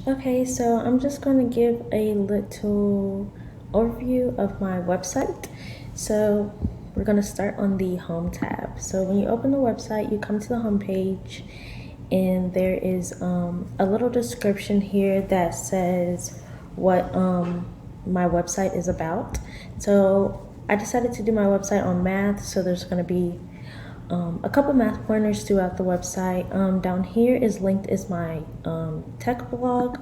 Okay, so I'm just going to give a little overview of my website. So we're going to start on the home tab. So when you open the website, you come to the home page, and there is a little description here that says what my website is about. So I decided to do my website on math, so there's going to be a couple math pointers throughout the website. Down here is linked is my tech blog.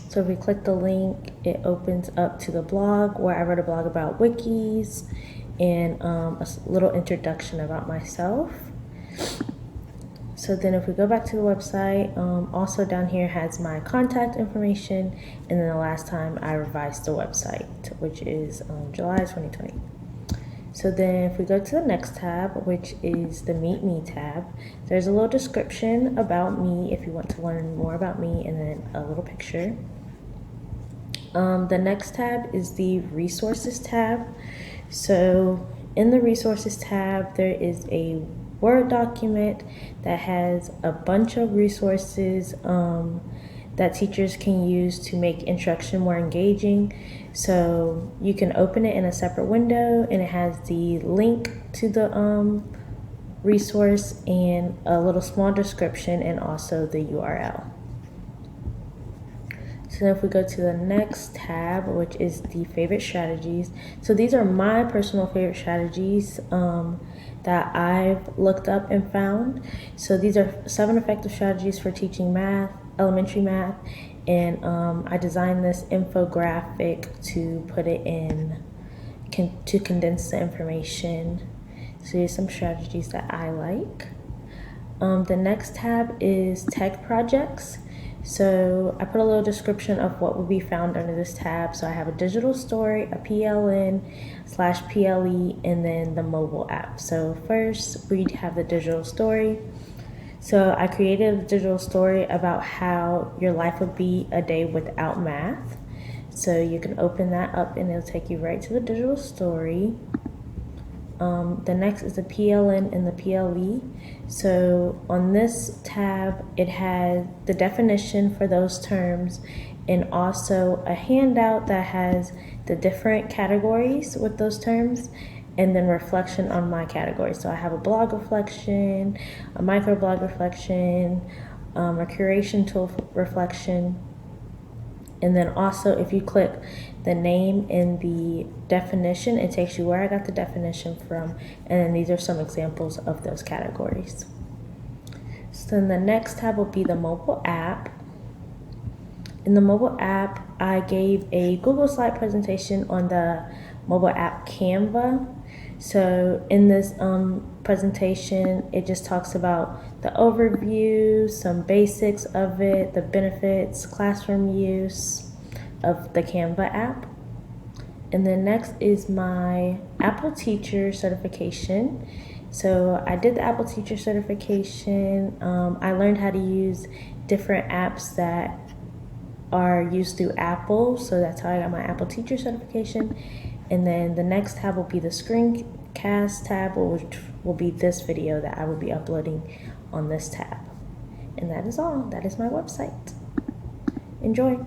So if we click the link, it opens up to the blog where I wrote a blog about wikis and a little introduction about myself. So then if we go back to the website, also down here has my contact information, and then the last time I revised the website, which is July 2020. So then if we go to the next tab, which is the Meet Me tab, there's a little description about me if you want to learn more about me, and then a little picture. The next tab is the Resources tab. So in the Resources tab, there is a Word document that has a bunch of resources that teachers can use to make instruction more engaging. So you can open it in a separate window, and it has the link to the resource and a little small description and also the URL. So if we go to the next tab, which is the favorite strategies. So these are my personal favorite strategies that I've looked up and found. So these are 7 effective strategies for teaching math, elementary math, and I designed this infographic to put it in, to condense the information. So here's some strategies that I like. The next tab is tech projects. So I put a little description of what will be found under this tab. So I have a digital story, a PLN/PLE, and then the mobile app. So first we have the digital story. So I created a digital story about how your life would be a day without math. So you can open that up and it'll take you right to the digital story. The next is the PLN and the PLE. So on this tab, it has the definition for those terms and also a handout that has the different categories with those terms, and then reflection on my category. So I have a blog reflection, a microblog reflection, a curation tool reflection, and then also if you click the name and the definition, it takes you where I got the definition from, and then these are some examples of those categories. So then the next tab will be the mobile app. In the mobile app, I gave a Google slide presentation on the mobile app Canva. So in this presentation, it just talks about the overview, some basics of it, the benefits, classroom use of the Canva app. And then next is my Apple Teacher certification. So I did the Apple Teacher certification. I learned how to use different apps that are used through Apple. So that's how I got my Apple Teacher certification. And then the next tab will be the Screencast tab, which will be this video that I will be uploading on this tab. And that is all. That is my website. Enjoy.